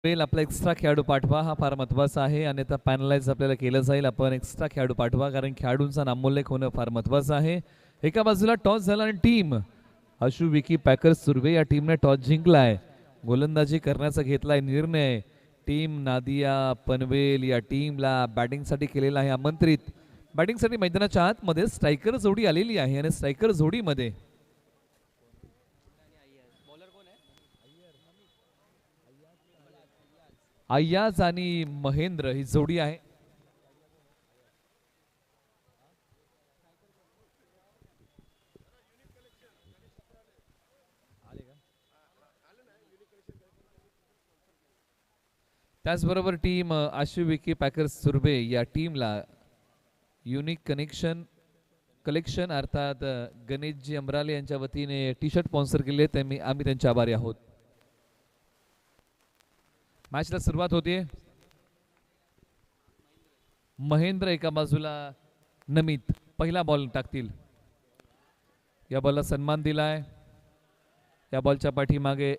आपला एक्स्ट्रा खेळाडू पाठवा हा फार महत्त्वाचा आहे आणि आता पॅनलाइज आपल्याला केलं जाईल. आपण एक्स्ट्रा खेळाडू पाठवा कारण खेळाडूंचा नामोल्लेख होणं फार महत्त्वाचं आहे. एका बाजूला टॉस झाला आणि टीम आशु विकी पॅकर्स सुर्वे या टीमने टॉस जिंकलाय. गोलंदाजी करण्याचा घेतलाय निर्णय. टीम नादिया पनवेल या टीमला बॅटिंगसाठी केलेला आहे आमंत्रित. बॅटिंगसाठी मैदानाच्या आतमध्ये स्ट्रायकर जोडी आलेली आहे आणि स्ट्रायकर जोडीमध्ये अय्याज आणि महेंद्र ही जोडी आहे. त्याचबरोबर टीम आशु विकी पॅकर्स सुर्वे या टीमला युनिक कलेक्शन अर्थात गणेशजी अमराले यांच्या वतीने टी शर्ट स्पॉन्सर केले. आम्ही त्यांचे आभारी आहोत. मॅचला सुरुवात होते. महेंद्र एका बाजूला, नमित पहिला बॉल टाकतील. या बॉलला सन्मान दिलाय. या बॉलच्या पाठीमागे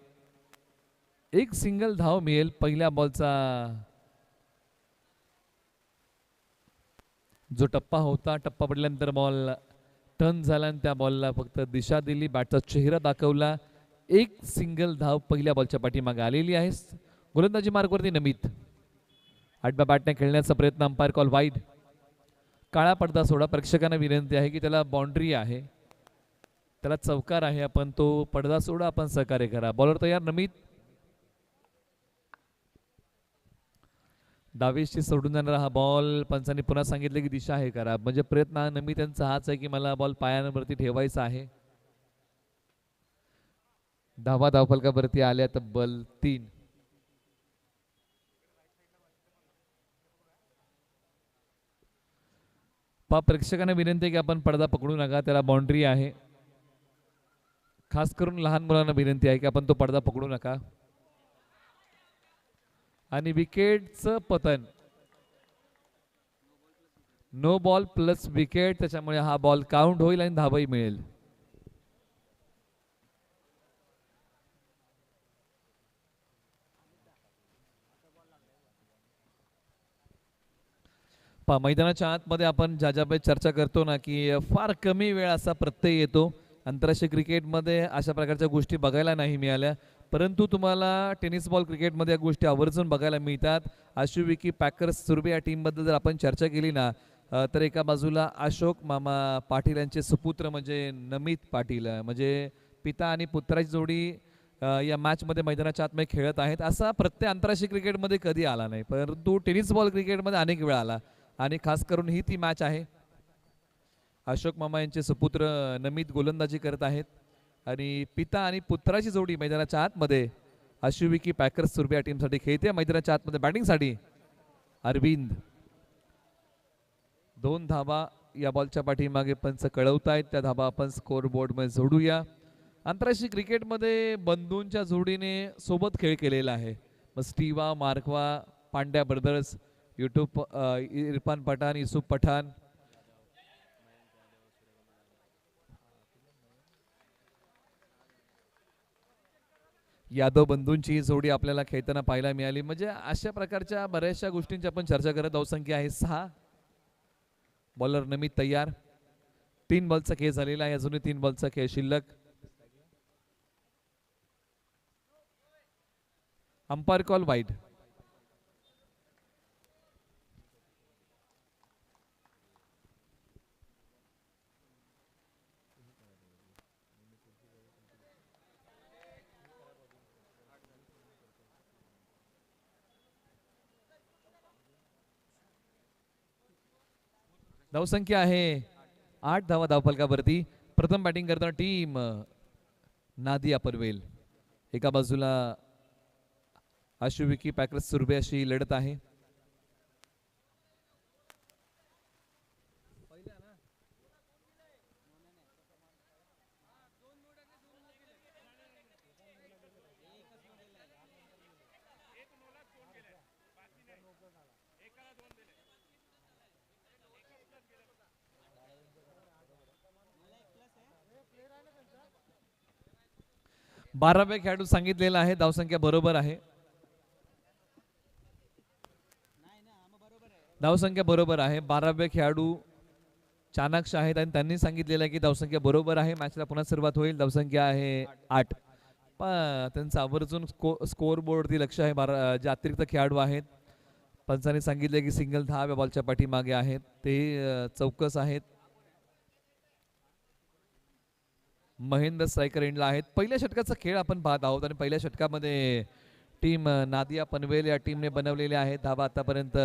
एक सिंगल धाव मिळेल. पहिल्या बॉलचा जो टप्पा होता, टप्पा पडल्यानंतर बॉल टर्न झाला आणि त्या बॉलला फक्त दिशा दिली, बॅटचा चेहरा दाखवला. एक सिंगल धाव पहिल्या बॉलच्या पाठीमागे आलेली आहे. गोलंदाजी मार्गवरती नमित आडव्या बॅटने खेळण्याचा प्रयत्न. Umpire call wide. काळा पडदा सोडा. प्रेक्षकांना विनंती आहे की त्याला बाउंड्री आहे, त्याला चौकार आहे, आपण तो पडदा सोडा, आपण सहकार्य करा. बॉलर तयार नमित. डावीशी सोडून जाणारा हा बॉल. पंचांनी पुन्हा सांगितले की दिशा आहे करा, म्हणजे प्रयत्न नमित यांचा हाच आहे की मला बॉल पायावरती ठेवायचा आहे. धावफलकावरती आल्या तब्बल 3. प्रेक्षकांना विनंती आहे की आपण पडदा पकडू नका, त्याला बाउंड्री आहे. खास करून लहान मुलांना विनंती आहे की आपण तो पडदा पकडू नका. आणि विकेटचं पतन. नो बॉल प्लस विकेट, त्याच्यामुळे हा बॉल काउंट होईल आणि धावही मिळेल. मैदानाच्या आतमध्ये आपण ज्याच्याबद्दल चर्चा करतो ना की फार कमी वेळ असा प्रत्यय येतो. आंतरराष्ट्रीय क्रिकेटमध्ये अशा प्रकारच्या गोष्टी बघायला नाही मिळाल्या, परंतु तुम्हाला टेनिस बॉल क्रिकेटमध्ये या गोष्टी आवर्जून बघायला मिळतात. आशु विकी पॅकर्स सुर्वे या टीमबद्दल जर आपण चर्चा केली ना, तर एका बाजूला अशोक मामा पाटील यांचे सुपुत्र म्हणजे नमित पाटील, म्हणजे पिता आणि पुत्राची जोडी या मॅचमध्ये मैदानाच्या आतमध्ये खेळत आहेत. असा प्रत्येक आंतरराष्ट्रीय क्रिकेटमध्ये कधी आला नाही, परंतु टेनिस बॉल क्रिकेटमध्ये अनेक वेळा आला आणि खास करून ही ती मॅच आहे. अशोक मामा यांचे सुपुत्र नमित गोलंदाजी करत आहेत आणि पिता आणि पुत्राची जोडी मैदानाच्या आतमध्ये आशु विकी पॅकर्स सुर्वे या टीमसाठी खेळते. मैदानाच्या आतमध्ये बॅटिंगसाठी अरविंद. 2 धाबा या बॉलच्या पाठीमागे पंच कळवतायत. त्या धाबा आपण स्कोर बोर्डमध्ये जोडूया. आंतरराष्ट्रीय क्रिकेटमध्ये बंधूंच्या जोडीने सोबत खेळ केलेला आहे. मग स्टीवा मार्कवा, पांड्या ब्रदर्स, यूट्यूब इरफान पठाण, युसुफ पठाण, यादव बंधूंची जोडी आपल्याला खेळताना पाहायला मिळाली. म्हणजे अशा प्रकारच्या बऱ्याचशा गोष्टींची आपण चर्चा करत. धावसंख्या आहे 6. बॉलर नमित तयार. 3 बॉलचा खेळ झालेला आहे, अजूनही 3 बॉलचा खेळ शिल्लक. Umpire call wide. धावसंख्या आहे 8 धावा धावफलकावरती. प्रथम बॅटिंग करताना टीम नादिया पनवेल. एका बाजूला आशु विकी पॅकर्स सुर्वे अशी लढत आहे. बाराव्या खेळाडू सांगितलेला आहे. धावसंख्या बरोबर आहे. धावसंख्या बरोबर आहे. 12वे खेळाडू चाणाक्ष आहेत आणि त्यांनी सांगितलेलं आहे की धावसंख्या बरोबर आहे. मॅचला पुन्हा सुरुवात होईल. धावसंख्या आहे 8. त्यांचं आवर्जून स्कोअर बोर्डवरती लक्ष आहे. जे अतिरिक्त खेळाडू आहेत पंचांनी सांगितले की सिंगल 10 या बॉलच्या पाठीमागे आहेत. ते चौकस आहेत. महेंद्र स्ट्रायकर एंडला आहेत. पहिल्या षटकाचा खेळ आपण पाहत आहोत आणि पहिल्या षटकामध्ये टीम नादिया पनवेल या टीमने बनवलेले आहेत. धावा आतापर्यंत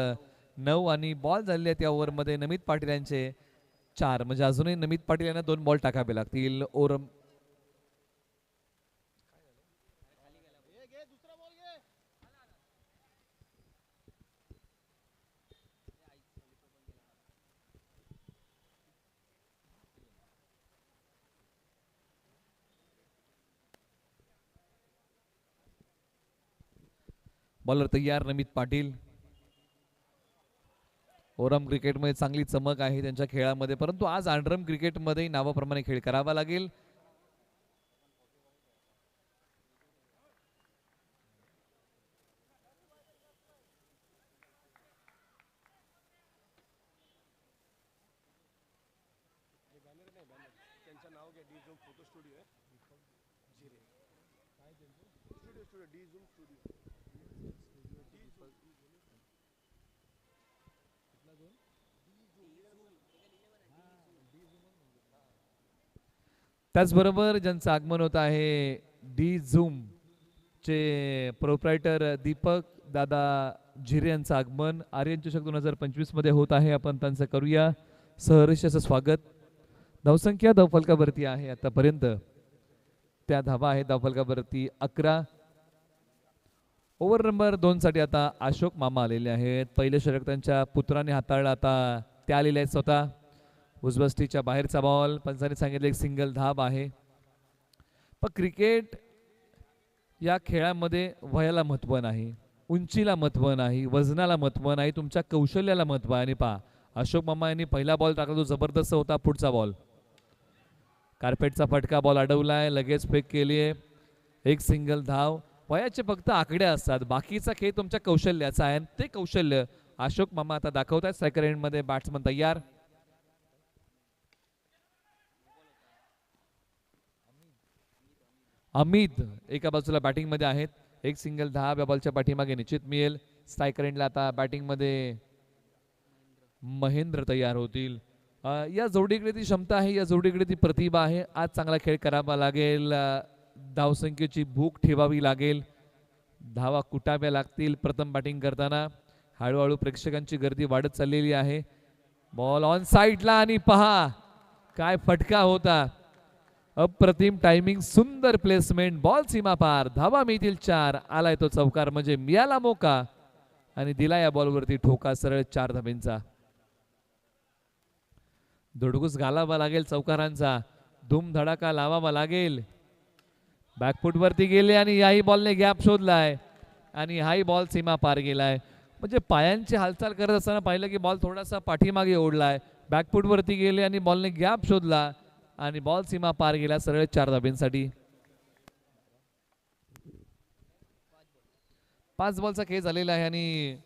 9 आणि बॉल झालेले आहेत या ओव्हरमध्ये नमित पाटील यांचे 4. म्हणजे अजूनही नमित पाटील यांना 2 बॉल टाकावे लागतील. ओरम बॉलर तयार नमित पाटील. ओरम क्रिकेटमध्ये चांगली चमक आहे त्यांच्या खेळामध्ये, परंतु आज आंड्रम क्रिकेटमध्ये नावाप्रमाणे खेळ करावा लागेल. त्याचबरोबर ज्यांचं आगमन होत आहे डी झूम चे प्रोप्रायटर दीपक दादा झिरे यांचं आगमन आर्यन चषक 2025 मध्ये होत आहे. आपण त्यांचं करूया सहर्ष असं स्वागत. धावसंख्या धावफलकावरती आहे आतापर्यंत त्या धावा आहेत धावफलकावरती 11. ओव्हर नंबर 2 साठी आता अशोक मामा आलेले आहेत. पहिले षटक त्यांच्या पुत्राने हाताळलं, आता ते आलेले आहेत स्वतः. उजवस्तीच्या बाहेरचा बॉल. पंचांनी सांगितले एक सिंगल धाब आहे. पण क्रिकेट या खेळामध्ये वयाला महत्व नाही, उंचीला महत्व नाही, वजनाला महत्व नाही, तुमच्या कौशल्याला महत्व आहे. आणि पहा अशोक मामा यांनी पहिला बॉल टाकला तो जबरदस्त होता. पुढचा बॉल कार्पेटचा फटका, बॉल अडवलाय, लगेच फेक केली आहे, एक सिंगल धाव. वयाचे फक्त आकडे असतात, बाकीचा खेळ तुमच्या कौशल्याचा आहे. ते कौशल्य अशोक मामा आता दाखवत आहेत. स्ट्रायकर एंड मध्ये बॅट्समन तयार. अमित एका बाजूला बॅटिंग मध्ये आहेत. एक सिंगल 10 या बॉलच्या पाठीमागे निश्चित मिळेल. स्ट्रायकर एंडला आता बॅटिंग मध्ये महेंद्र तयार होतील. या जोडीकडे ती क्षमता आहे, या जोडीकडे ती प्रतिभा आहे. आज चांगला खेळ करावा लागेल. धावसंख्येची भूक ठेवावी लागेल, धावा कुटाव्या लागतील. प्रथम बॅटिंग करताना हळूहळू प्रेक्षकांची गर्दी वाढत चाललेली आहे. बॉल ऑन साइडला आणि पहा काय फटका होता. अप्रतिम टायमिंग, सुंदर प्लेसमेंट, बॉल सीमा पार, धावा मिळतील 4. आलाय तो चौकार, म्हणजे मिळाला मोका आणि दिला या बॉलवरती ठोका सरळ 4 धाब्यांचा. धुडगूस घालावा लागेल चौकारांचा, धूमधडाका लावावा लागेल. बॅकफुट वरती गेले आणि याही बॉलने गॅप शोधलाय आणि हाही बॉल सीमा पार गेलाय. म्हणजे पायांची हालचाल करत असताना पाहिलं की बॉल थोडासा पाठीमागे ओढलाय, बॅकफुट वरती गेले आणि बॉलने गॅप शोधला आणि बॉल सीमा पार गेला सरळ 4 धाब्यांसाठी. 5 बॉलचा खेळ झालेला आहे आणि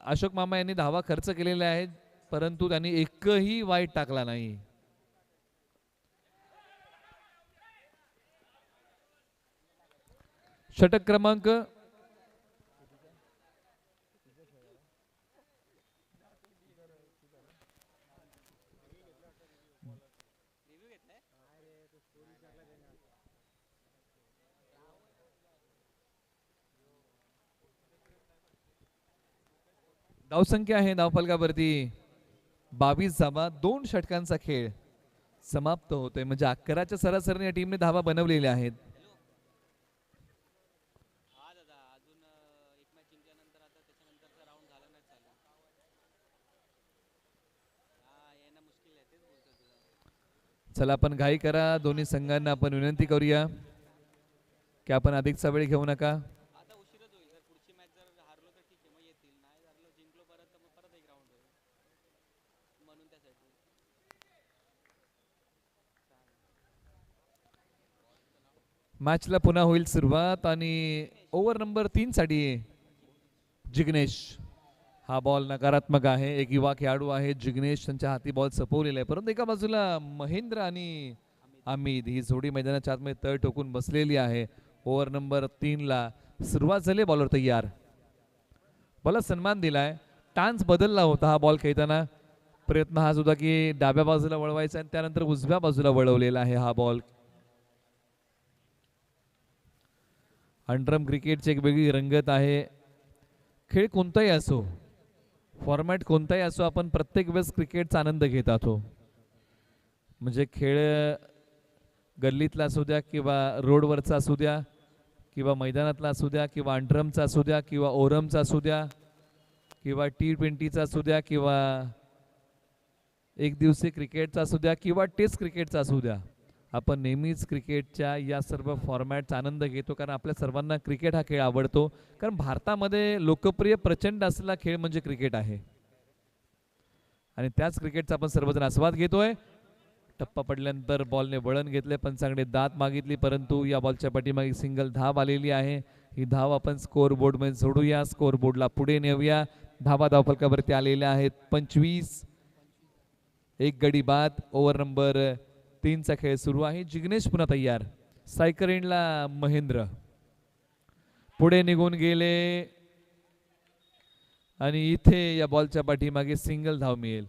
अशोक मामा यांनी धावा खर्च केलेला आहे, परंतु त्यांनी एकही वाईट टाकला नाही. षटक क्रमांक 22 धावसंख्या आहे धावफलकावरती 22 धावा. 2 षटकांचा खेळ समाप्त होतोय, म्हणजे 11च्या सरासरीने या टीमने धावा बनवलेल्या आहेत. चला आपण घाई करा, दोन्ही संघांना आपण विनंती करूया की आपण अधिकचा वेळ घेऊ नका. मॅचला पुन्हा होईल सुरुवात आणि ओव्हर नंबर 3 साठी जिग्नेश हा बॉल नकारात्मक आहे. एक युवा खेळाडू आहे जिग्नेश, त्यांच्या हाती बॉल सपवलेला आहे, परंतु एका बाजूला महेंद्र आणि अमित ही जोडी मैदानाच्या आतमध्ये तळ ठोकून बसलेली आहे. ओव्हर नंबर 3 ला सुरुवात झाली. बॉलर तयार. बॉलर सन्मान दिलाय. टान्स बदलला होता हा बॉल खेळताना. प्रयत्न हा सुद्धा की डाव्या बाजूला वळवायचा आणि त्यानंतर उजव्या बाजूला वळवलेला आहे हा बॉल. अंडरम क्रिकेटची एक वेगळी रंगत आहे. खेळ कोणताही असो, फॉर्मॅट कोणताही असो, आपण प्रत्येक वेळेस क्रिकेटचा आनंद घेत आहोत. म्हणजे खेळ गल्लीतला असू द्या किंवा रोडवरचा असू द्या किंवा मैदानातला असू द्या किंवा अंडरमचा असू द्या किंवा ओरमचा असू द्या किंवा T20चा असू द्या किंवा एक दिवसीय क्रिकेटचा असू द्या किंवा टेस्ट क्रिकेटचा असू द्या, आपण नेहमीच क्रिकेटच्या या सर्व फॉर्मॅटचा आनंद घेतो, कारण आपल्या सर्वांना क्रिकेट हा खेळ आवडतो. कारण भारतामध्ये लोकप्रिय प्रचंड असलेला खेळ म्हणजे क्रिकेट आहे आणि त्याच क्रिकेटचा आपण सर्वजण आस्वाद घेतोय. टप्पा पडल्यानंतर बॉलने वळण घेतले, पंचांकडे दात मागितली, परंतु या बॉलच्या पाठीमागे सिंगल धाव आलेली आहे. ही धाव आपण स्कोअर बोर्डमध्ये जोडूया, स्कोअर बोर्डला पुढे नेऊया. धावा धावफलकावरती आलेल्या आहेत 25. एक गडी बाद. ओव्हर नंबर 3 चा खेळ सुरू आहे. जिग्नेश पुन्हा तयार. स्ट्रायकर एंडला महेंद्र पुढे निघून गेले आणि इथे या बॉलच्या पाठीमागे सिंगल धाव मिळेल.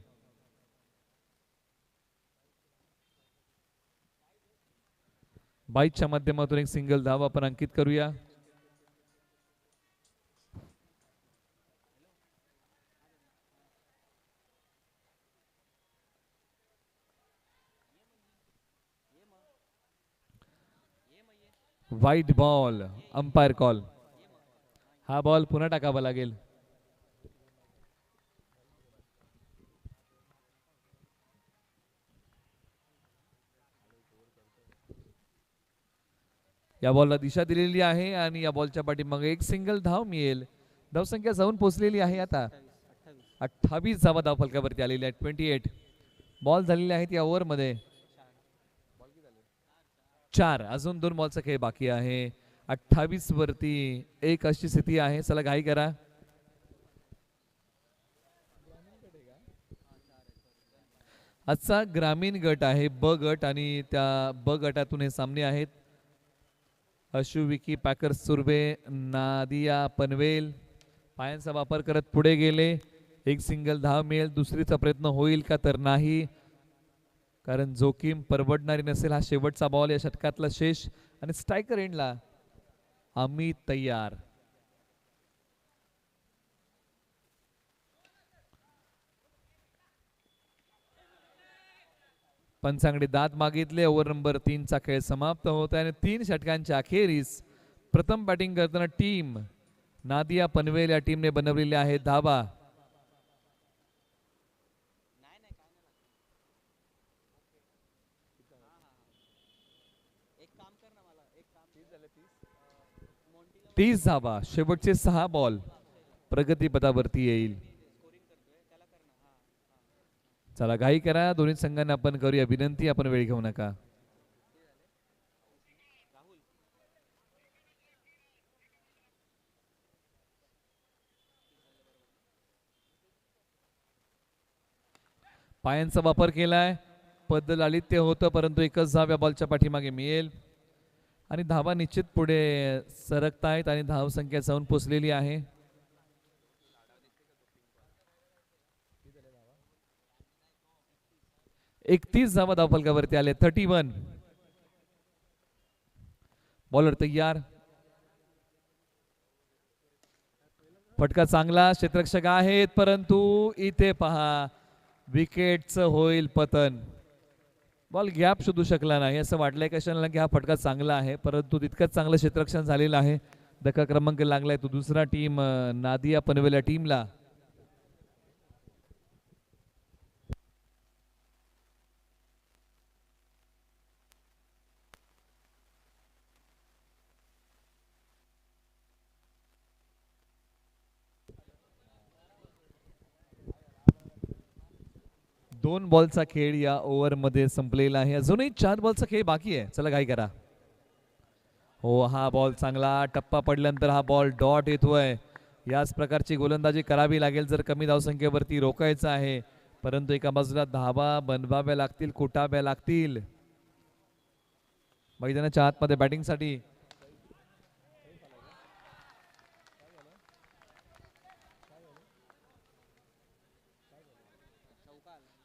बाईकच्या माध्यमातून एक सिंगल धाव आपण अंकित करूया. White ball. Umpire call. हा बॉल पुन्हा टाकावा लागेल. या बॉलला दिशा दिलेली आहे आणि या बॉलच्या पाठीमागे एक सिंगल धाव मिळेल. धावसंख्या जाऊन पोहोचलेली आहे आता 28 धावा धावफलकावरती आलेल्या आहेत. 28 बॉल झालेले आहेत या ओव्हरमध्ये. 4. अजून 2 बॉलचा खेळ बाकी आहे. 28 वरती 1 अशी स्थिती आहे. चला घाई करा. आजचा ग्रामीण गट आहे ब गट आणि त्या ब गटातून हे सामने आहेत. अशु विकी पॅकर्स सुर्वे, नादिया पनवेल पायांचा वापर करत पुढे गेले. एक सिंगल धाव मिळेल. दुसरीचा प्रयत्न होईल का तर नाही, कारण जोखीम परवडणारी नसेल. हा शेवटचा बॉल या षटकातला शेष आणि स्ट्रायकर एंडला अमित तयार. पंचांकडे दात मागितले. ओव्हर नंबर 3 चा खेळ समाप्त होत आहे आणि 3 षटकांच्या अखेरीस प्रथम बॅटिंग करताना टीम नादिया पनवेल या टीमने बनवलेल्या आहेत धावा. तीस धावा. शेवटचे 6 बॉल. प्रगतीपथावरती येईल. चला घाई करा. दोन्ही संघांना आपण करूया विनंती, आपण वेळ घेऊ नका. पायांचा वापर केलाय. पद्धलालित्य होतं, परंतु एकच धाव या बॉलच्या पाठीमागे मिळेल आणि धावा निश्चित पुढे सरकतायत आणि धाव संख्या जाऊन पोचलेली आहे. एकतीस धावा धावफलकावरती आले. 31. बॉलर तयार. फटका चांगला. क्षेत्ररक्षक आहेत, परंतु इथे पहा विकेटचं होईल पतन. बॉल गॅप शोधू शकला नाही. असं वाटलंय कशाला की हा फटका चांगला आहे, परंतु तितकंच चांगलं क्षेत्ररक्षण झालेलं आहे. धक्का क्रमांक लागलाय तो दुसरा टीम नादिया पनवेल या टीमला. दोन बॉलचा खेळ या ओव्हर मध्ये संपलेला आहे. अजूनही 4 बॉलचा खेळ बाकी आहे. चला घाई करा. हो, हा बॉल चांगला. टप्पा पडल्यानंतर हा बॉल डॉट येतोय. याच प्रकारची गोलंदाजी करावी लागेल जर कमी धावसंख्येवरती रोखायचं आहे. परंतु एका बाजूला धावा बनवाव्या लागतील, कुटाव्या लागतील. मैदानाच्या आतमध्ये बॅटिंगसाठी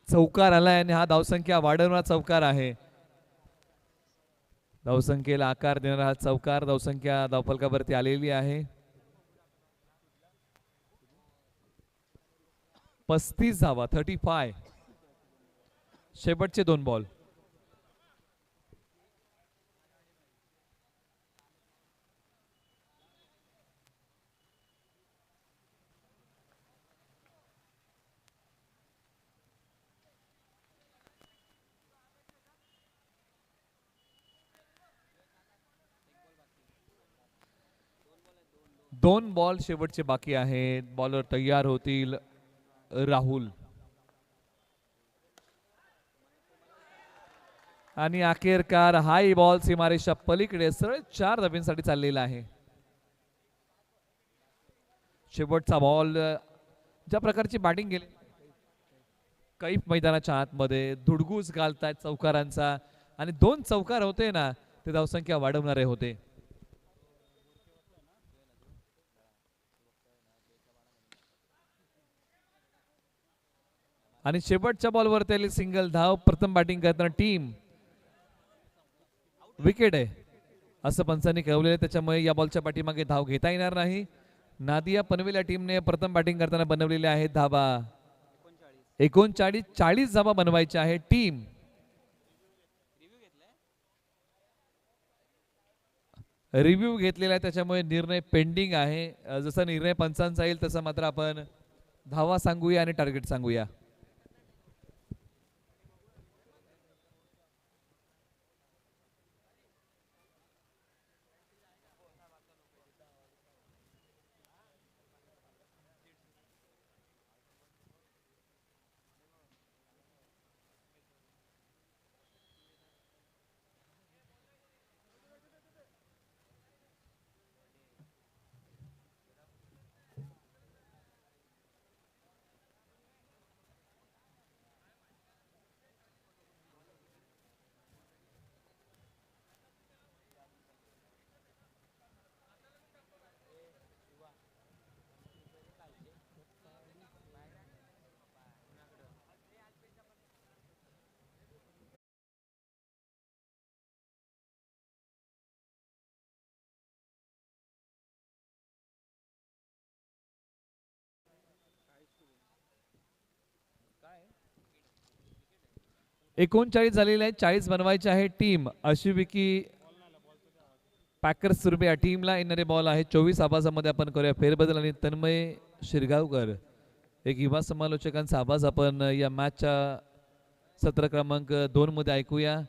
चौकार आलाय आणि हा धावसंख्या वाढवणारा चौकार आहे. धावसंख्येला आकार देणारा हा चौकार धावसंख्या धावफलकावरती आलेली आहे. 35 धावा, 35. शेवटचे 2 बॉल. दोन बॉल शेवटचे बाकी आहेत. बॉलर तयार होतील. राहुल आणि अखेरकार हाय बॉल सीमारेषा पलीकडे सरळ 4 धाब्यांसाठी चाललेला आहे. शेवटचा बॉल. ज्या प्रकारची बॅटिंग केली कैफ मैदानाच्या आतमध्ये धुडगूस घालतायत चौकारांचा आणि 2 चौकार होते ना ते धावसंख्या वाढवणारे होते. आणि शेवटच्या बॉलवर त्याला सिंगल धाव. प्रथम बॅटिंग करताना टीम विकेट आहे असं पंचांनी कळवलेलं, त्याच्यामुळे या बॉलच्या पाठीमागे धाव घेता येणार नाही. नादिया पनवेल या टीमने प्रथम बॅटिंग करताना बनवलेल्या आहेत धावा 39. 40 धावा बनवायच्या आहे. टीम रिव्ह्यू घेतलेला आहे त्याच्यामुळे निर्णय पेंडिंग आहे. जसा निर्णय पंचांचा येईल तसं मात्र आपण धावा सांगूया आणि टार्गेट सांगूया. एकोणचाळीस झालेले आहे. 40 बनवायचे आहे. टीम अशिविकी पॅकर्स सुरबे या टीमला येणारे बॉल आहे 24. आवाजामध्ये आपण करूया फेरबदल आणि तन्मय शिरगावकर एक युवा समालोचकांचा आवाज आपण या मॅचच्या सत्र क्रमांक 2 मध्ये ऐकूया.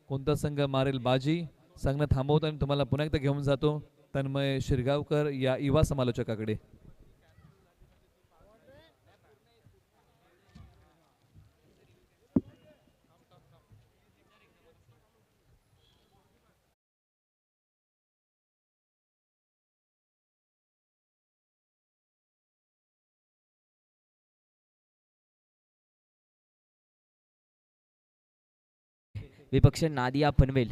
कोणता संघ मारेल बाजी सांगणं थांबवतो आणि तुम्हाला पुन्हा एकदा घेऊन जातो तन्मय शिरगावकर या युवा समालोचकाकडे. विपक्ष नादिया पनवेल.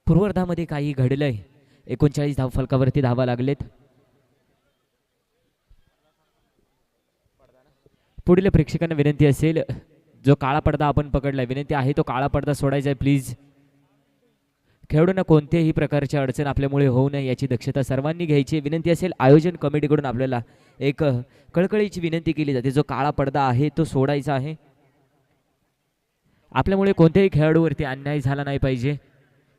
पूर्वार्धामध्ये काही घडलंय. 39 धाव फलकावरती धावा लागलेत. पुढील प्रेक्षकांना विनंती असेल जो काळा पडदा आपण पकडलाय विनंती आहे तो काळा पडदा सोडायचा आहे प्लीज. खेळाडूंना कोणत्याही प्रकारची अडचण आपल्यामुळे होऊ नये याची दक्षता सर्वांनी घ्यायची विनंती असेल. आयोजन कमिटीकडून आपल्याला एक कळकळीची विनंती केली जाते जो काळा पडदा आहे तो सोडायचा आहे. आपल्यामुळे कोणत्याही खेळाडूवरती अन्याय झाला नाही पाहिजे.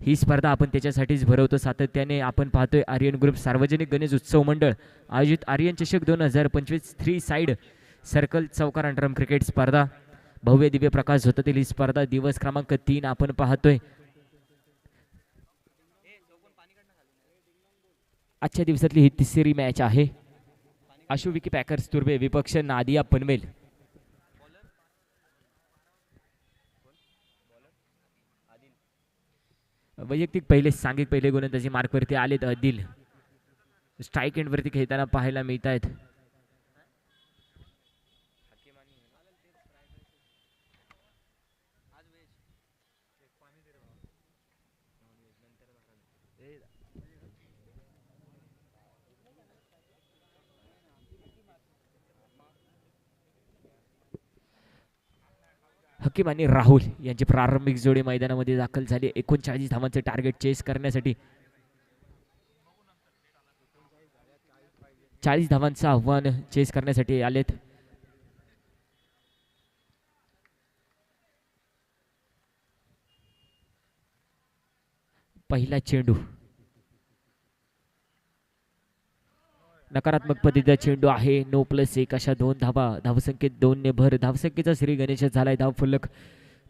ही स्पर्धा आपण त्याच्यासाठीच भरवतो सातत्याने. आपण पाहतोय आर्यन ग्रुप सार्वजनिक गणेश उत्सव मंडळ आयोजित आर्यन चषक 2025 3 साइड सर्कल चौकार अंतरम क्रिकेट स्पर्धा. भव्य दिव्य प्रकाश होतातील ही स्पर्धा दिवस क्रमांक 3 आपण पाहतोय. आजच्या दिवसातली ही तिसरी मॅच आहे. आशुविकी पॅकर्स तुर्बे विपक्ष नादिया पनवेल. वैयक्तिक पहिले सांघिक पहिले गोलंदाजी मार्कवरती आलेत. आदिल स्ट्राईक एंडवरती खेळताना पाहायला मिळत आहेत. हकीम आणि राहुल यांची प्रारंभिक जोडी मैदानामध्ये दाखल झाली. 39 धावांचे टार्गेट चेस करण्यासाठी 40 धावांचं आव्हान चेस करण्यासाठी आलेत. पहिला चेंडू नकारात्मक पद्धतीचा चेंडू आहे. नो प्लस 1 अशा 2 धावा. धावसंख्येत 2 ने भर. धावसंख्येचा श्री गणेश झालाय. धाव फलक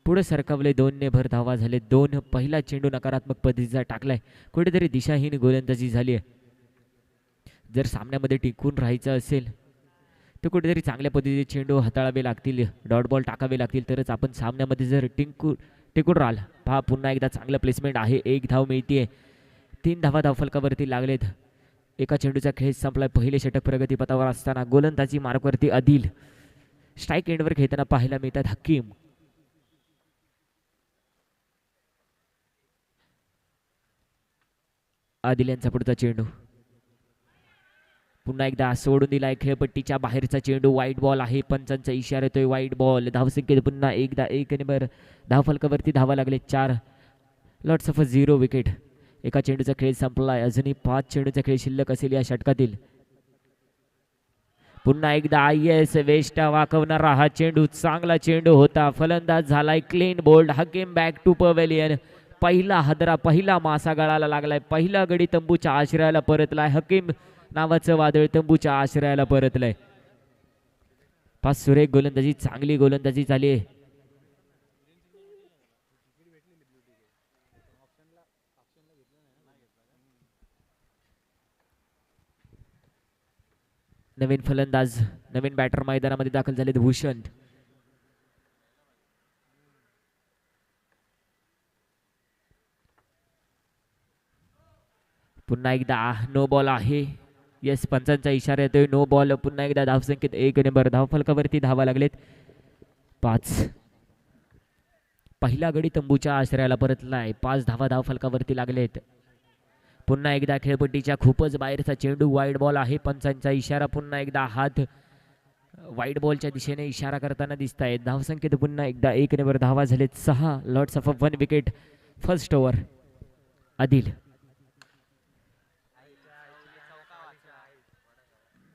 पुढे सरकवले. 2 ने भर धावा झाले. 2. पहिला चेंडू नकारात्मक पद्धतीचा टाकलाय. कुठेतरी दिशाहीन गोलंदाजी झाली आहे. जर सामन्यामध्ये टिकून राहायचं असेल तर कुठेतरी चांगल्या पद्धतीचे चेंडू हाताळावे लागतील, डॉट बॉल टाकावे लागतील, तरच आपण सामन्यामध्ये जर टिकून राहाल. पहा पुन्हा एकदा चांगलं प्लेसमेंट आहे. 1 धाव मिळतीये. 3 धावा धावफलकावरती लागलेत. एका चेंडूचा खेळ संपलाय. पहिले षटक प्रगतीपथावर असताना गोलंदाजी मार्कवरती आदिल. स्ट्राईक एंडवर खेळताना पाहायला मिळतात हकीम. आदिल यांचा पुढचा चेंडू पुन्हा एकदा सोडून दिलाय. खेळपट्टीच्या बाहेरचा चेंडू. वाईट बॉल आहे. पंचांचा इशारा येतोय. वाईट बॉल. धावसंख्येत पुन्हा एकदा 1 नंबर. धावफलकावरती धावा लागले 4. Lots of 0 wicket. एका चेंडूचा खेळ संपलाय. अजूनही 5 चेंडूचा खेळ शिल्लक असेल या षटकातील. पुन्हा एकदा येस वेस्टा वाकवणारा हा चेंडू. चांगला चेंडू होता. फलंदाज झालाय clean bowled. Hakim back to pavilion. पहिला हादरा, पहिला मासा गळाला लागलाय. पहिला गडी तंबूच्या आश्रयाला परतलाय. हकीम नावाचं वादळ तंबूच्या आश्रयाला परतलंय. 5 सुरेख गोलंदाजी, चांगली गोलंदाजी झाली आहे. नवीन फलंदाज, नवीन बॅटर मैदानामध्ये दाखल झालेत. भूषण. पुन्हा एकदा नो बॉल आहे. येस पंचांचा इशारा येतोय. No ball. पुन्हा एकदा धावसंख्येत 1 नंबर. धावफलकावरती धावा लागलेत 5. पहिला गडी तंबूच्या आश्रयाला परतलाय. 5 धावा धावफलकावरती लागलेत. पुन्हा एकदा खेळपट्टीच्या खूपच बाहेरचा चेंडू. वाईट बॉल आहे. पंचांचा इशारा. पुन्हा एकदा हात वाईट बॉलच्या दिशेने इशारा करताना दिसत आहेत. धावसंख्येत पुन्हा एकदा 1 नंबर. धावा झालेत 6. Lots of 1 wicket. First over. Adil.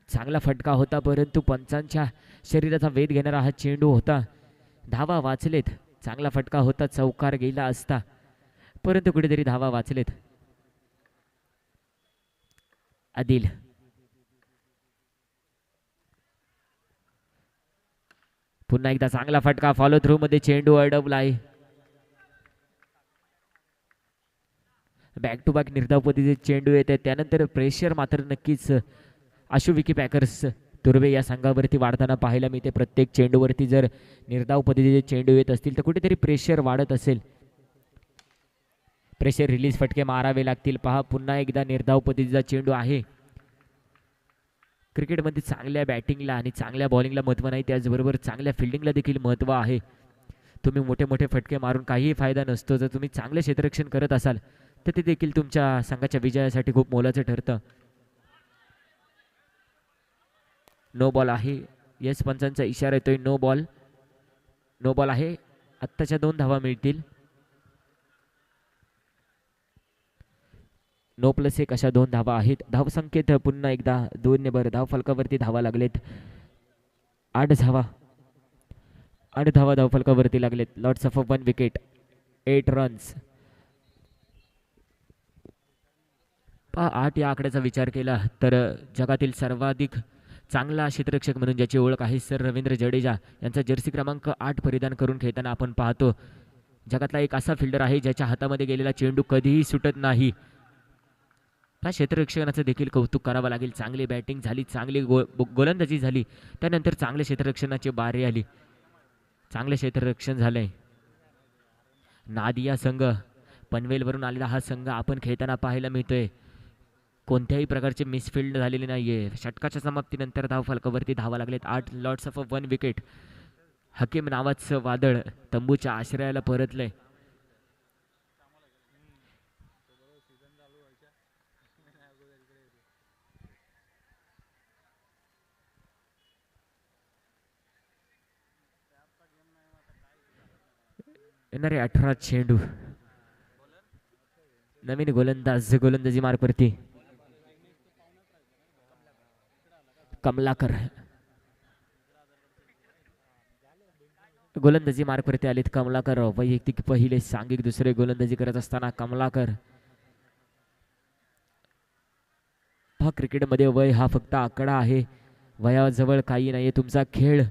चांगला फटका होता, परंतु पंचांच्या शरीराचा वेध घेणारा हा चेंडू होता. धावा वाचलेत. चांगला फटका होता. चौकार गेला असता, परंतु कुठेतरी धावा वाचलेत. आदिल. पुन्हा एकदा चांगला फटका. फॉलो थ्रू मध्ये चेंडू अडवला आहे. बॅक टू बॅक निर्धाव पद्धतीचे चेंडू येते. त्यानंतर प्रेशर मात्र नक्कीच आशु विकी पॅकर्स तुर्वे या संघावरती वाढताना पाहायला मिळते. प्रत्येक चेंडूवरती जर निर्धाव पद्धतीचे चेंडू येत असतील तर कुठेतरी प्रेशर वाढत असेल. प्रेशर रिलीज फटके मारावे लागतील. पहा पुन्हा एकदा निर्धाव पद्धतीचा चेंडू आहे. क्रिकेटमध्ये चांगल्या बॅटिंगला आणि चांगल्या बॉलिंगला महत्त्व नाही, त्याचबरोबर चांगल्या फिल्डिंगला देखील महत्त्व आहे. तुम्ही मोठे मोठे फटके मारून काहीही फायदा नसतो. जर तुम्ही चांगले क्षेत्ररक्षण करत असाल तर ते देखील तुमच्या संघाच्या विजयासाठी खूप मोलाचं ठरतं. नो बॉल आहे. येस पंचांचा इशारा येतोय. No ball. नो बॉल आहे. आत्ताच्या 2 धावा मिळतील. नो प्लस 1 अशा 2 धावा आहेत. धावसंख्येत पुन्हा एकदा 2 नंबर. धाव फलकावरती धावा लागलेत 8 धावा. 8 धावा धाव फलकावरती लागलेत. Lots of 1 wicket. 8 रन्स. 8 या आकड्याचा विचार केला तर जगातील सर्वाधिक चांगला क्षेत्ररक्षक म्हणून ज्याची ओळख आहे सर रवींद्र जडेजा यांचा जर्सी क्रमांक 8 परिधान करून खेळताना आपण पाहतो. जगातला एक असा फिल्डर आहे ज्याच्या हातामध्ये गेलेला चेंडू कधीही सुटत नाही. त्या क्षेत्ररक्षणाचं देखील कौतुक करावं लागेल. चांगली बॅटिंग झाली, चांगली गोलंदाजी झाली, त्यानंतर चांगले क्षेत्ररक्षणाची बारी आली. चांगले क्षेत्ररक्षण झालंय. नादिया संघ पनवेलवरून आलेला हा संघ आपण खेळताना पाहायला मिळतोय. कोणत्याही प्रकारचे मिसफिल्ड झालेले नाहीये. षटकाच्या समाप्तीनंतर धाव फलकावरती धावा लागलेत 8 लॉट्स ऑफ 1 विकेट. हकीम नावाचं वादळ तंबूच्या आश्रयाला परतलंय. येणारे 18 चेंडू. नवीन गोलंदाजी मार्कवरती कमलाकर. गोलंदाजी मार्कवरती आलेत कमलाकर. वैयक्तिक पहिले, सांघिक दुसरे गोलंदाजी करत असताना कमलाकर. हा क्रिकेटमध्ये वय हा फक्त आकडा आहे. वयाजवळ काही नाहीये. तुमचा खेळ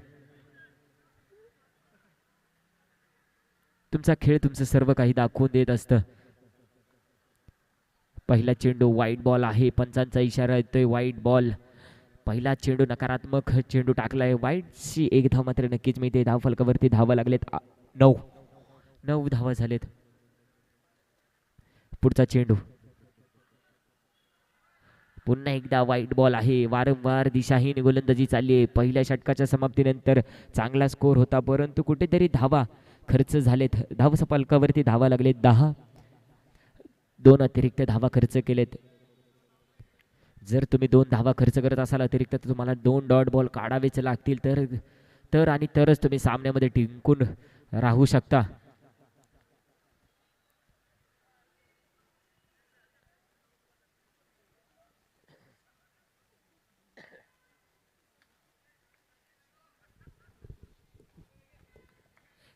तुमचं सर्व काही दाखवून देत असतं. पहिला चेंडू वाईट बॉल आहे. पंचांचा इशारा येतोय वाईट बॉल. पहिला चेंडू नकारात्मक चेंडू टाकलाय. वाईटची एक धाव मात्र नक्कीच मिळते. धाव फलकावरती धावा लागलेत 9 धावा झालेत. पुढचा चेंडू पुन्हा एकदा वाईट बॉल आहे. वारंवार दिशाहीन गोलंदाजी चालली आहे. पहिल्या षटकाच्या समाप्तीनंतर चांगला स्कोर होता, परंतु कुठेतरी धावा खर्च झालेत. धाव फलकावरती धावा लागलेत 10. 2 अतिरिक्त धावा खर्च केलेत. जर तुम्ही 2 धावा खर्च करत असाल अतिरिक्त तर तुम्हाला 2 डॉट बॉल काढावेच लागतील. तरच तुम्ही सामन्यामध्ये टिंकून राहू शकता.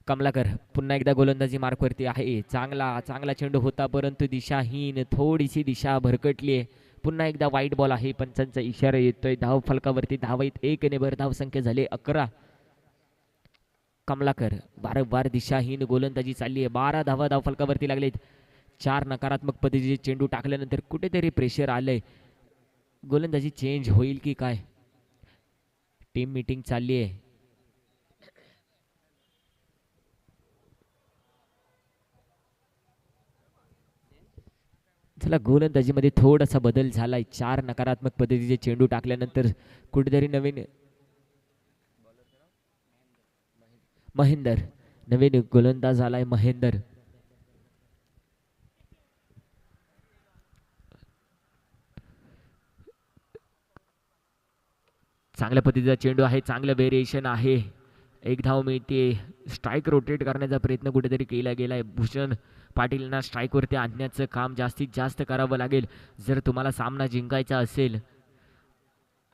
कमलाकर पुन्हा एकदा गोलंदाजी मार्कवरती आहे. चांगला चेंडू होता, परंतु दिशाहीन, थोडीशी दिशा भरकटली आहे. पुन्हा एकदा वाईट बॉल आहे. पंचांचा इशारा येतोय. धाव फलकावरती धावाईत 1 ने भर धाव संख्या झाली 11. कमलाकर वारंवार दिशाहीन गोलंदाजी चालली आहे. 12 धावा धाव फलकावरती लागलेत. 4 नकारात्मक पद्धतीचे चेंडू टाकल्यानंतर कुठेतरी प्रेशर आलंय. गोलंदाजी चेंज होईल की काय? टीम मीटिंग चालली आहे. चला, गोलंदाजीमध्ये थोडासा बदल झालाय. 4 नकारात्मक पद्धतीचे चेंडू टाकल्यानंतर कुठेतरी नवीन गोलंदाज आलाय महेंदर. चांगल्या पद्धतीचा चेंडू आहे. चांगलं व्हेरिएशन आहे. 1 धाव मिळते. स्ट्राईक रोटेट करण्याचा प्रयत्न कुठेतरी केला गेलाय. भूषण पाटीलना स्ट्राईकवरती आणण्याचं काम जास्तीत जास्त करावं लागेल जर तुम्हाला सामना जिंकायचा असेल.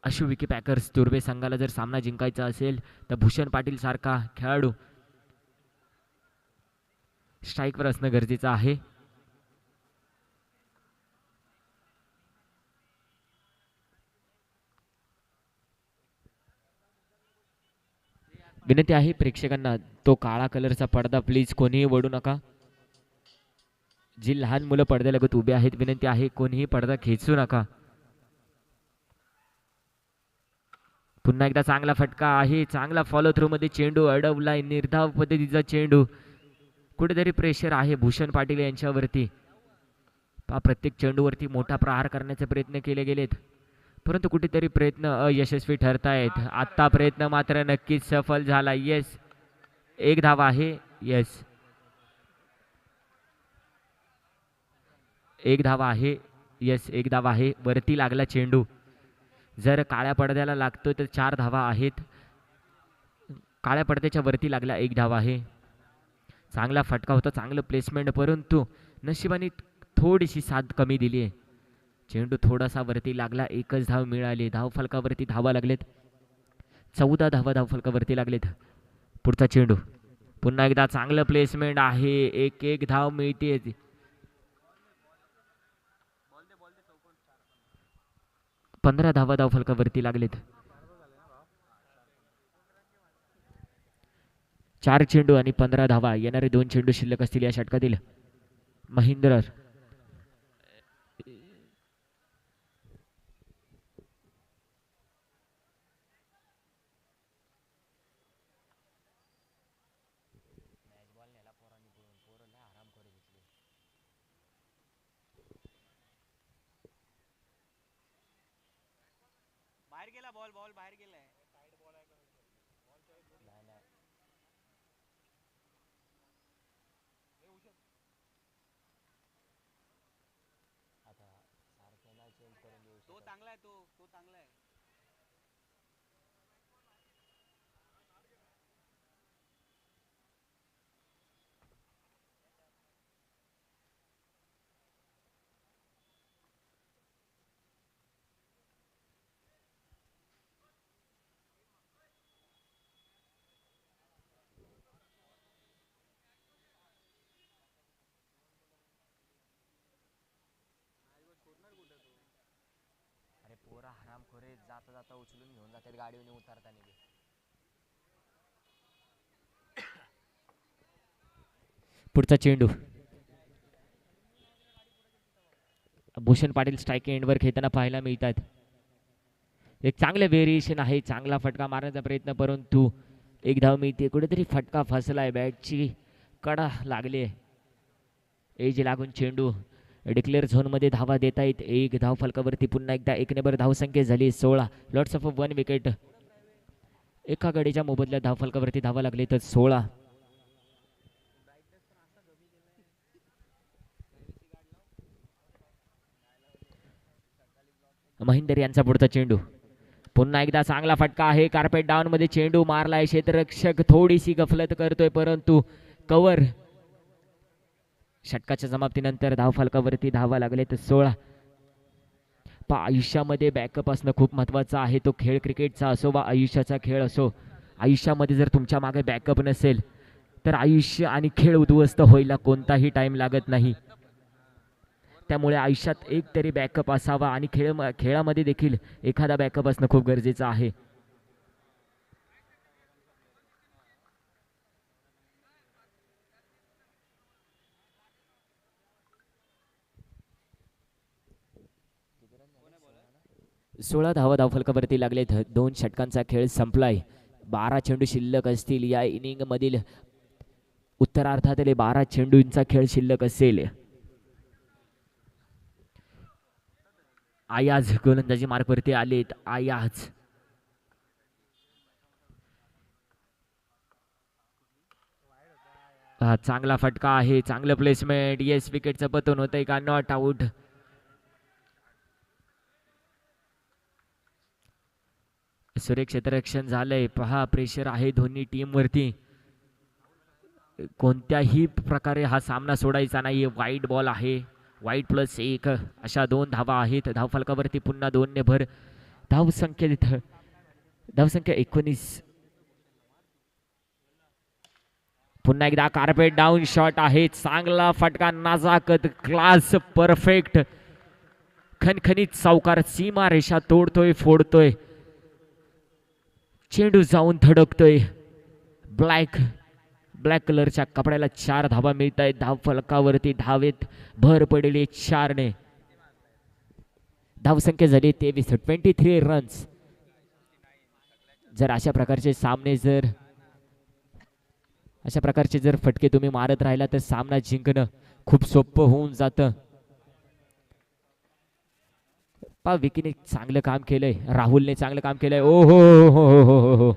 अशू विकी पॅकर्स तुर्बे संघाला जर सामना जिंकायचा असेल तर भूषण पाटील सारखा खेळाडू स्ट्राईकवर असणं गरजेचं आहे. विनंती आहे प्रेक्षकांना, तो काळा कलरचा पडदा प्लीज कोणीही वळू नका. जी लहान मुलं पडद्यालगत उभे आहेत, विनंती आहे कोणीही पडदा खेचू नका. पुन्हा एकदा चांगला फटका आहे. चांगला फॉलो थ्रू मध्ये चेंडू अडवलाय. निर्धाव पद्धतीचा चेंडू. कुठेतरी प्रेशर आहे भूषण पाटील यांच्यावरती. प्रत्येक चेंडूवरती मोठा प्रहार करण्याचे प्रयत्न केले गेलेत, परंतु कुठेतरी प्रयत्न अयशस्वी ठरतायत. आत्ता प्रयत्न मात्र नक्कीच सफल झाला. येस, 1 धाव आहे. येस, 1 धाव आहे. येस, 1 धाव आहे. वरती लागला चेंडू. जर काळ्या पडद्याला लागतो तर 4 धावा आहेत. काळ्या पडद्याच्या वरती लागला, 1 धाव आहे. चांगला फटका होता, चांगलं प्लेसमेंट, परंतु नशिबाने थोडीशी साथ कमी दिली आहे. चेंडू थोडासा वरती लागला. 1च धाव मिळाली. धाव फलकावरती धावा लागलेत 14 धावा धाव फलकावरती लागलेत. पुढचा चेंडू पुन्हा एकदा चांगलं प्लेसमेंट आहे. 1 धाव मिळते. 15 धावा धाव फलकावरती लागलेत. 4 चेंडू आणि 15 धावा. येणारे 2 चेंडू शिल्लक असतील या षटकातील. महेंद्र गेला बॉल बॉल बाहेर गेलाय. तो चांगला आहे, तो चांगला आहे. अरे पोरा हरामखोरे जाता जाता उचलून घेऊन जातात गाडीवरून उतरताना. पुढचा चेंडू भूषण पाटील स्ट्राईक एंडवर खेळताना पाहायला मिळतात. एक चांगलं व्हेरिएशन आहे, चांगला फटका मारण्याचा प्रयत्न, परंतु एक धाव मिळते. कुठेतरी फटका फसलाय, बॅटची कडा लागली आहे. एज लागून चेंडू डिक्लेअर झोनमध्ये धावा देत आहेत. एक धाव फलकावरती पुन्हा एकदा 1 नंबर धावसंख्या झाली 16. Lots of 1 wicket. एका गडीच्या मोबदल्या धाव फलकावरती धावा लागली तर 16. महिंदर यांचा पुढचा चेंडू, पुन्हा एकदा चांगला फटका आहे. कार्पेट डाऊन मध्ये चेंडू मारलाय. क्षेत्ररक्षक थोडीशी गफलत करतोय, परंतु कव्हर. षटकाच्या समाप्तीनंतर धाव फलकावरती धावा लागले तर 16. आयुष्यामध्ये बॅकअप असणं खूप महत्वाचं आहे. तो खेळ क्रिकेटचा असो वा आयुष्याचा खेळ असो, आयुष्यामध्ये जर तुमच्या मागे बॅकअप नसेल तर आयुष्य आणि खेळ उद्ध्वस्त व्हायला कोणताही टाइम लागत नाही. त्यामुळे आयुष्यात एक तरी बॅकअप असावा आणि खेळामध्ये देखील एखादा बॅकअप असणं खूप गरजेचं आहे. सोळा धावा धावफलकावरती लागले. 2 षटकांचा खेळ संपलाय. 12 चेंडू शिल्लक असतील या इनिंग मधील. उत्तरार्धातले 12 चेंडूंचा खेळ शिल्लक असेल. आयाज गोलंदाजी मार्कवरती आलेत. आयाज चांगला फटका आहे, चांगलं प्लेसमेंट. येस, विकेटचं पतन होतंय का? Not out. सुरेख क्षेत्ररक्षण झालंय. पहा, प्रेशर आहे दोन्ही टीम वरती. कोणत्याही प्रकारे हा सामना सोडायचा नाहीये. वाईट बॉल आहे. वाईट प्लस 1 अशा 2 धावा आहेत. धाव फलकावरती पुन्हा 2 ने भर. धावसंख्या 19. पुन्हा एकदा कार्पेट डाऊन शॉट आहे. चांगला फटका, नजाकत, क्लास, परफेक्ट, खणखणीत सावकार. सीमा रेषा तोडतोय, फोडतोय. चेंडू जाऊन धडकतोय. ब्लॅक कलरच्या कपड्याला 4 धावा मिळत आहेत. धाव फलकावरती धावेत भर पडली 4 ने. धावसंख्या झाली 23. 23 रन्स. जर अशा प्रकारचे सामने अशा प्रकारचे जर फटके तुम्ही मारत राहिला तर सामना जिंकणं खूप सोपं होऊन जातं. पा विकीने चांगलं काम केलंय. राहुलने चांगलं काम केलंय. ओ हो हो हो हो हो.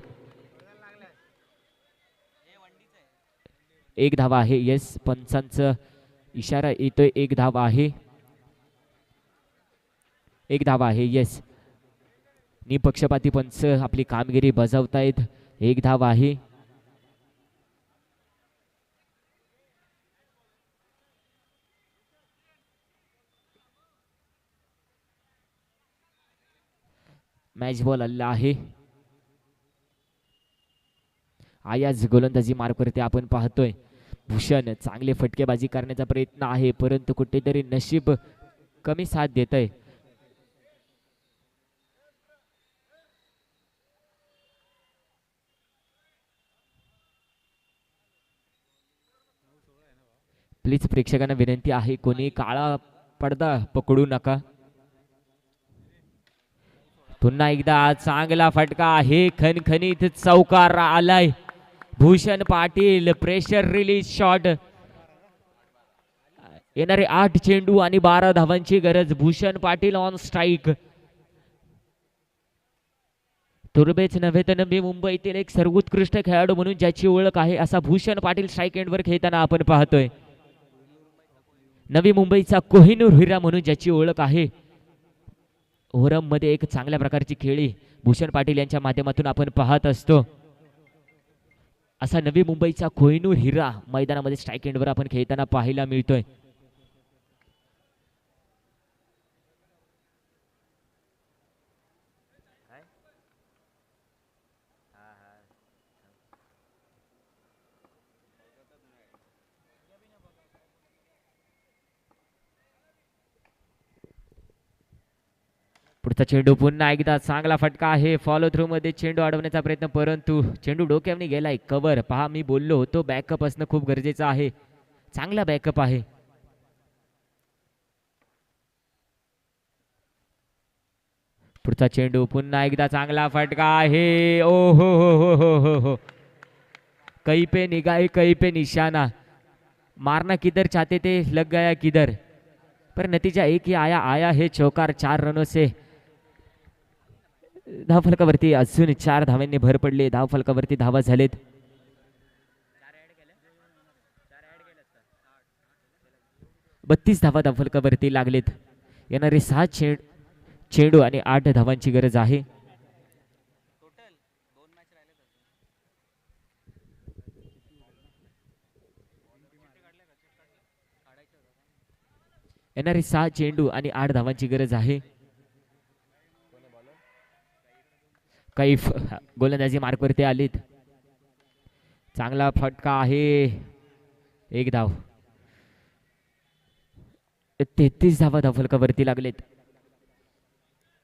1 धावा आहे. येस, पंचांचा इशारा येतोय. 1 धावा आहे. 1 धावा आहे. येस, निपक्षपाती पंच आपली कामगिरी बजावतायत. 1 धावा आहे. मॅच बॉल आलेला आहे. आयाज गोलंदाजी मार्कवरती आपण पाहतोय. भूषण चांगले फटकेबाजी करण्याचा प्रयत्न आहे, परंतु कुठेतरी नशीब कमी साथ देतय. प्लीज प्रेक्षकांना विनंती आहे, कोणी काळा पडदा पकडू नका. पुन्हा एकदा चांगला फटका आहे. खणखणीत चौकार आलाय. Bhushan Patil pressure release shot. येणारे 8 चेंडू आणि 12 धावांची गरज. Bhushan Patil on strike. तुर्बेच नव्हे तर नवी मुंबईतील एक सर्वोत्कृष्ट खेळाडू म्हणून ज्याची ओळख आहे असा भूषण पाटील स्ट्राईक एंडवर खेळताना आपण पाहतोय. नवी मुंबईचा कोहिनूर हिरा म्हणून ज्याची ओळख आहे. ओरम मध्ये एक चांगल्या प्रकारची खेळी भूषण पाटील यांच्या माध्यमातून आपण पाहत असतो. असा नवी मुंबईचा कोहिनूर हिरा मैदानामध्ये स्ट्राईक एंडवर आपण खेळताना पाहायला मिळतोय. पुढचा चेंडू पुन्हा एकदा चांगला फटका आहे. फॉलो थ्रू मध्ये चेंडू अडवण्याचा प्रयत्न परंतु चेंडू डोक्याने गेलाय. कव्हर पहा, मी बोललो होतो बॅकअप असणं खूप गरजेचं आहे. चांगला बॅकअप आहे. पुढचा चेंडू पुन्हा एकदा चांगला फटका आहे. ओ हो हो हो हो हो हो, कहीं पे निगाह कहीं पे निशाना, मारना किधर चाहते थे लग गया किधर, पर नतीजा एक ही आया है चौकार. 4 रनों से धावफलकावरती अजून 4 धावांनी भर पडली. धावफलकावरती धावा झालेत. 32 धावा धावफलकावरती लागलेत. येणारे 7 चेंडू आणि 8 धावांची गरज आहे. टोटल 2 मॅच राहिले तसं. येणारे 6 चेंडू आणि 8 धावांची गरज आहे. कैफ गोलंदाजी मार्कवरती आलीत. चांगला फटका आहे. 1 धाव. 33 धावा धावफलकावरती लागलेत.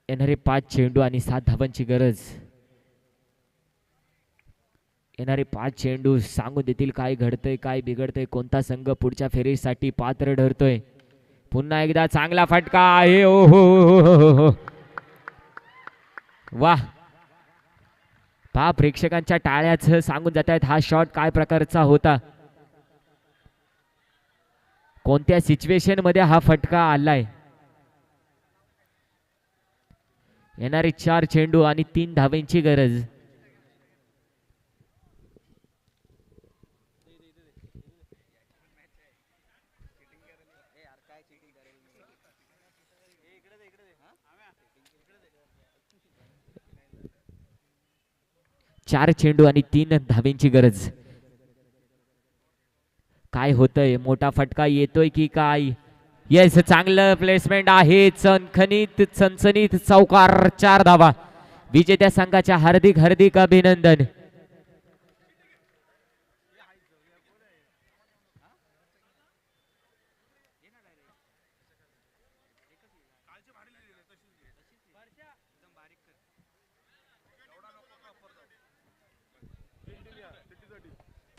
येणारे 5 चेंडू आणि 7 धावांची गरज. येणारे 5 चेंडू सांगून देतील काय घडतंय काय बिघडतंय, कोणता संघ पुढच्या फेरीसाठी पात्र ठरतोय. पुन्हा एकदा चांगला फटका आहे. ओ हो हो हो हो, वाह. पहा, प्रेक्षकांच्या टाळ्याच सांगून जात आहेत हा शॉट काय प्रकारचा होता, कोणत्या सिच्युएशन मध्ये हा फटका आलाय. येणारे 4 चेंडू आणि 3 धावांची गरज. ए यार काय चिटिंग करेल मी. ए इकडे दे इकडे दे. हा इकडे दे. 4 चेंडू आणि 3 धावांची गरज. काय होतंय, मोठा फटका येतोय की काय. येस, चांगलं प्लेसमेंट आहे. चणखणीत चणचणीत चौकार. 4 धावा. विजेत्या संघाच्या हार्दिक हार्दिक अभिनंदन.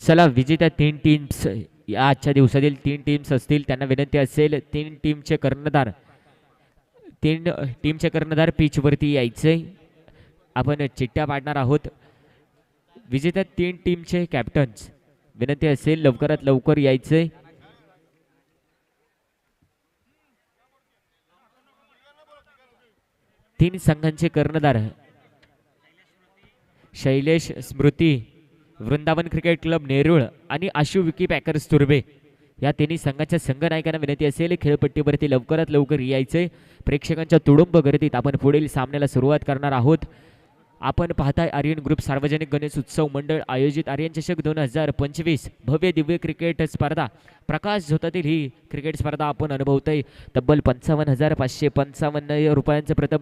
चला, विजेत्या 3 टीम्स या आजच्या दिवसातील 3 टीम्स असतील त्यांना विनंती असेल 3 टीमचे कर्णधार पिच वरती यायचे. आपण चिठ्ठ्या पाडणार आहोत. विजेत्या 3 टीमचे कॅप्टन्स विनंती असेल लवकरात लवकर यायचे. तीन संघांचे कर्णधार शैलेश स्मृती वृंदावन क्रिकेट क्लब नेरूळ आणि आशु विकी पॅकर्स तुर्बे या तिन्ही संघाच्या संघनायकांना विनंती असेल खेळपट्टीवरती लवकरात लवकर यायचे. प्रेक्षकांच्या तुडुंब गर्दीत आपण पुढील सामन्याला सुरुवात करणार आहोत. आपण पाहताय आर्यन ग्रुप सार्वजनिक गणेश उत्सव मंडळ आयोजित आर्यन चषक 2025 भव्य दिव्य क्रिकेट स्पर्धा. प्रकाश झोतातील ही क्रिकेट स्पर्धा आपण अनुभवतोय. तब्बल 55,555 रुपयांचं प्रथम